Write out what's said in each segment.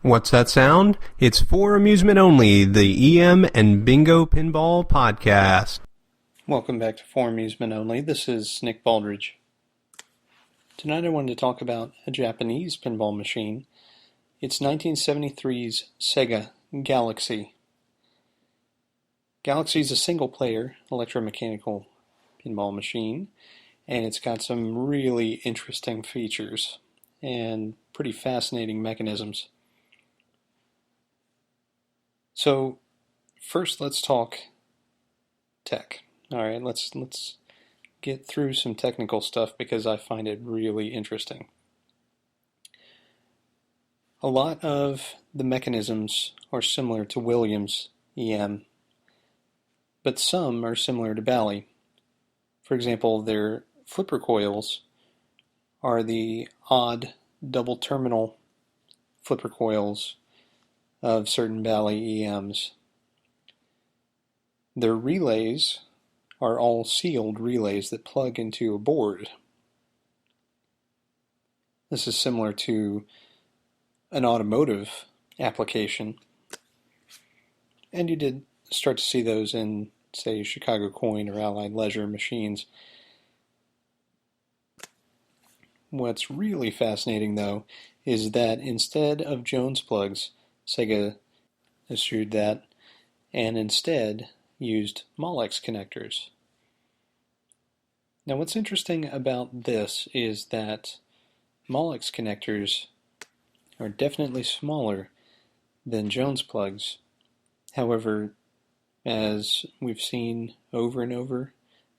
What's that sound? It's for amusement only, the EM and Bingo Pinball Podcast. Welcome back to For Amusement Only. This is Nick Baldridge. Tonight I wanted to talk about a Japanese pinball machine. It's 1973's Sega Galaxy. Galaxy is a single-player electromechanical pinball machine, and it's got some really interesting features and pretty fascinating mechanisms. So, first let's talk tech. Alright, let's get through some technical stuff because I find it really interesting. A lot of the mechanisms are similar to Williams EM, but some are similar to Bally. For example, their flipper coils are the odd double terminal flipper coils of certain Bally EMs. Their relays are all sealed relays that plug into a board. This is similar to an automotive application, and you did start to see those in, say, Chicago Coin or Allied Leisure machines. What's really fascinating, though, is that instead of Jones plugs, Sega eschewed that and instead used Molex connectors. Now what's interesting about this is that Molex connectors are definitely smaller than Jones plugs. However, as we've seen over and over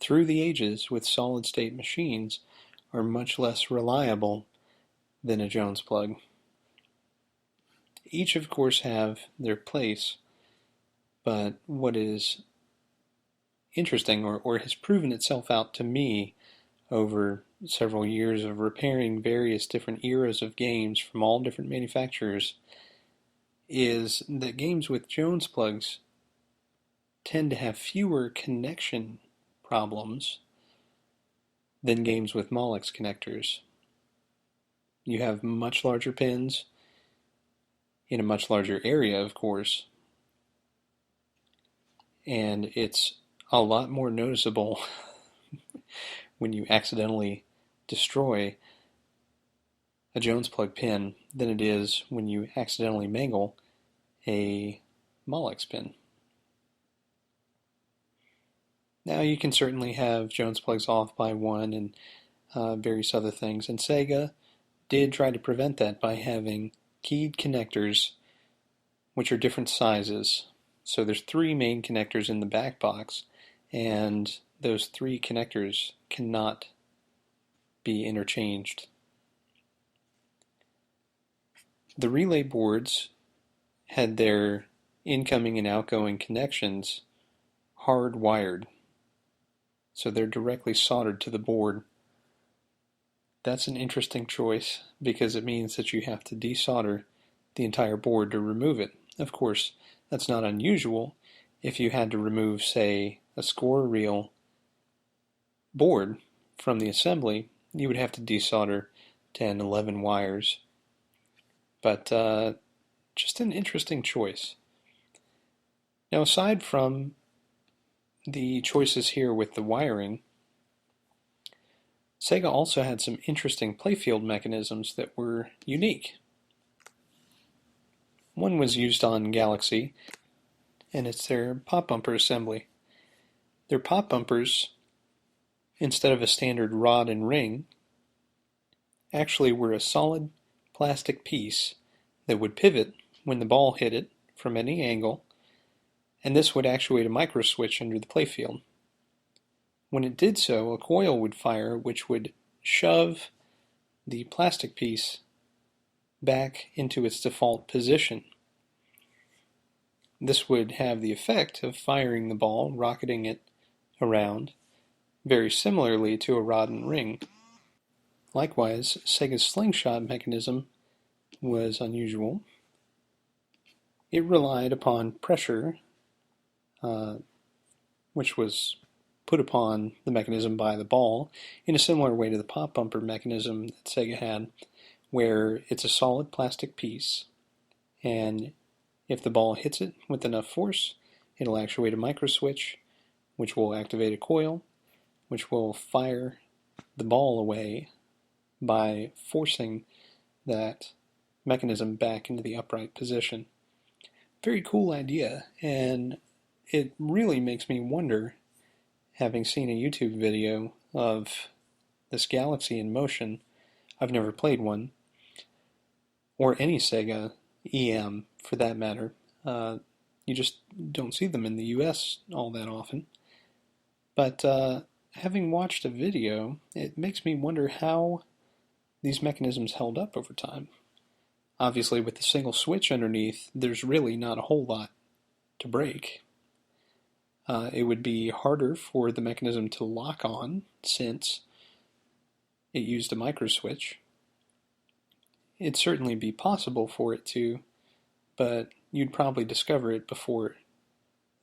through the ages with solid-state machines, are much less reliable than a Jones plug. Each, of course, have their place, but what is interesting, or has proven itself out to me over several years of repairing various different eras of games from all different manufacturers, is that games with Jones plugs tend to have fewer connection problems than games with Molex connectors. You have much larger pins in a much larger area, of course, and it's a lot more noticeable when you accidentally destroy a Jones plug pin than it is when you accidentally mangle a Molex pin. Now you can certainly have Jones plugs off by one and various other things, and Sega did try to prevent that by having keyed connectors which are different sizes. So there's 3 main connectors in the back box, and those 3 connectors cannot be interchanged. The relay boards had their incoming and outgoing connections hardwired, so they're directly soldered to the board. That's an interesting choice because it means that you have to desolder the entire board to remove it. Of course, that's not unusual. If you had to remove, say, a score reel board from the assembly, you would have to desolder 10, 11 wires. But just an interesting choice. Now, aside from the choices here with the wiring, Sega also had some interesting playfield mechanisms that were unique. One was used on Galaxy, and it's their pop bumper assembly. Their pop bumpers, instead of a standard rod and ring, actually were a solid plastic piece that would pivot when the ball hit it from any angle, and this would actuate a micro switch under the playfield. When it did so, a coil would fire which would shove the plastic piece back into its default position. This would have the effect of firing the ball, rocketing it around, very similarly to a rod and ring. Likewise, Sega's slingshot mechanism was unusual. It relied upon pressure, which was put upon the mechanism by the ball, in a similar way to the pop bumper mechanism that Sega had, where it's a solid plastic piece, and if the ball hits it with enough force, it'll actuate a microswitch, which will activate a coil, which will fire the ball away by forcing that mechanism back into the upright position. Very cool idea, and it really makes me wonder, having seen a YouTube video of this galaxy in motion. I've never played one, or any Sega EM for that matter. You just don't see them in the US all that often. But having watched a video, it makes me wonder how these mechanisms held up over time. Obviously, with the single switch underneath, there's really not a whole lot to break. It would be harder for the mechanism to lock on since it used a microswitch. It'd certainly be possible for it to, but you'd probably discover it before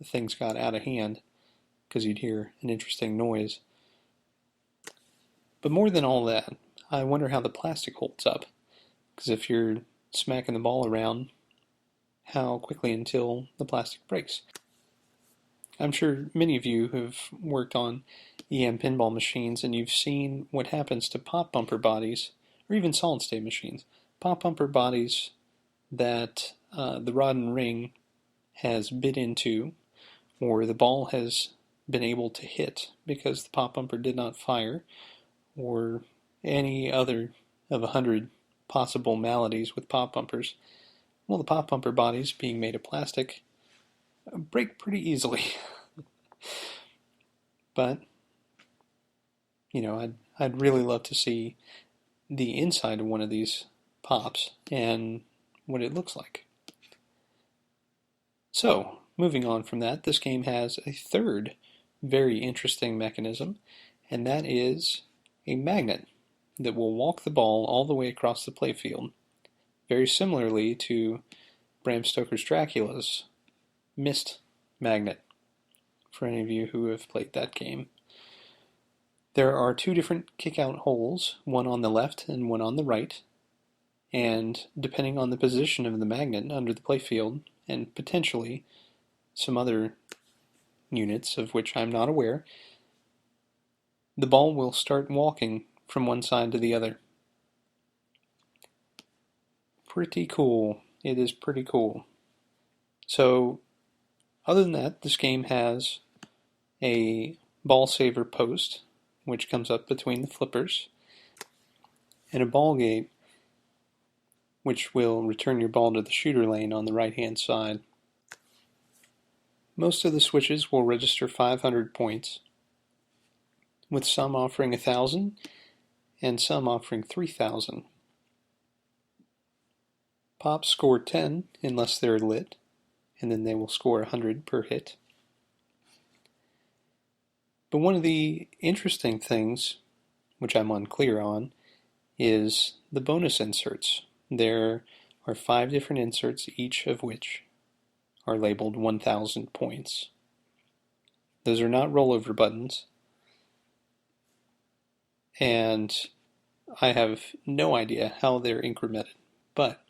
things got out of hand, because you'd hear an interesting noise. But more than all that, I wonder how the plastic holds up, because if you're smacking the ball around, how quickly until the plastic breaks? I'm sure many of you have worked on EM pinball machines and you've seen what happens to pop bumper bodies, or even solid state machines. Pop bumper bodies that the rod and ring has bit into, or the ball has been able to hit because the pop bumper did not fire, or any other of 100 possible maladies with pop bumpers. Well, the pop bumper bodies, being made of plastic, break pretty easily. But, I'd really love to see the inside of one of these pops and what it looks like. So, moving on from that, this game has a third very interesting mechanism, and that is a magnet that will walk the ball all the way across the playfield, very similarly to Bram Stoker's Dracula's mist magnet, for any of you who have played that game. There are two different kick-out holes, one on the left and one on the right, and depending on the position of the magnet under the playfield, and potentially some other units of which I'm not aware, the ball will start walking from one side to the other. Pretty cool. It is pretty cool. So, other than that, this game has a ball saver post, which comes up between the flippers, and a ball gate, which will return your ball to the shooter lane on the right-hand side. Most of the switches will register 500 points, with some offering 1,000 and some offering 3,000. Pops score 10 unless they're lit, and then they will score 100 per hit. But one of the interesting things, which I'm unclear on, is the bonus inserts. There are 5 different inserts, each of which are labeled 1,000 points. Those are not rollover buttons, and I have no idea how they're incremented, but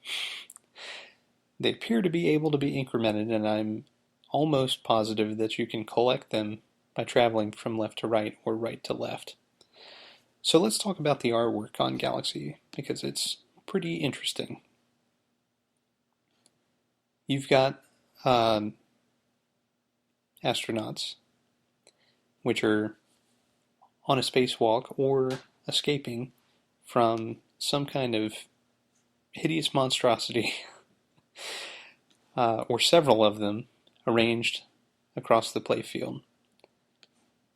they appear to be able to be incremented, and I'm almost positive that you can collect them by traveling from left to right or right to left. So let's talk about the artwork on Galaxy, because it's pretty interesting. You've got astronauts, which are on a spacewalk or escaping from some kind of hideous monstrosity, or several of them arranged across the playfield.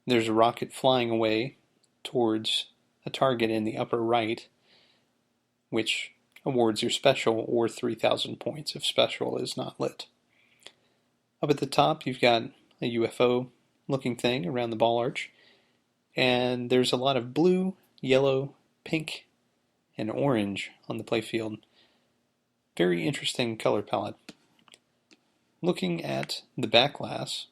There's a rocket flying away towards a target in the upper right, which awards your special or 3,000 points if special is not lit. Up at the top, you've got a UFO-looking thing around the ball arch, and there's a lot of blue, yellow, pink, and orange on the playfield. Very interesting color palette. Looking at the back glass,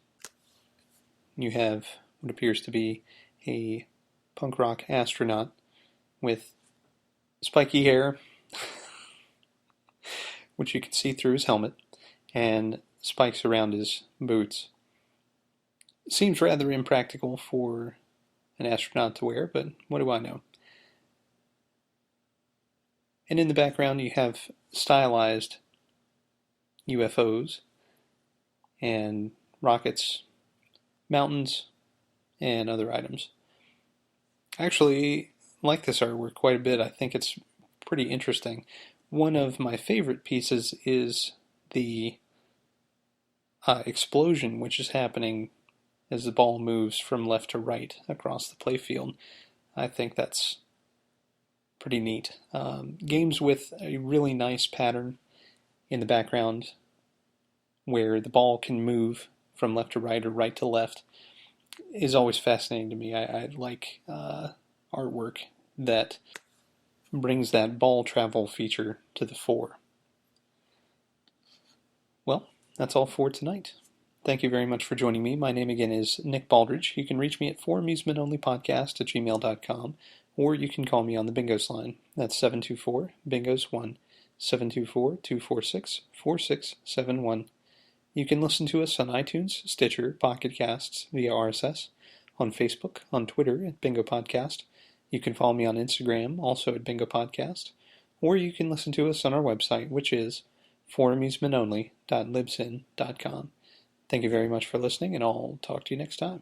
you have what appears to be a punk rock astronaut with spiky hair, which you can see through his helmet, and spikes around his boots. Seems rather impractical for an astronaut to wear, but what do I know? And in the background you have stylized UFOs and rockets, mountains, and other items. I actually like this artwork quite a bit. I think it's pretty interesting. One of my favorite pieces is the explosion which is happening as the ball moves from left to right across the playfield. I think that's pretty neat. Games with a really nice pattern in the background where the ball can move from left to right or right to left is always fascinating to me. I like artwork that brings that ball travel feature to the fore. Well, that's all for tonight. Thank you very much for joining me. My name again is Nick Baldridge. You can reach me at foramusementonlypodcast@gmail.com, or you can call me on the Bingos line. That's 724-BINGOS1, 724-246-4671. You can listen to us on iTunes, Stitcher, Pocket Casts, via RSS, on Facebook, on Twitter at Bingo Podcast. You can follow me on Instagram, also at Bingo Podcast, or you can listen to us on our website, which is foramusementonly.libsyn.com. Thank you very much for listening, and I'll talk to you next time.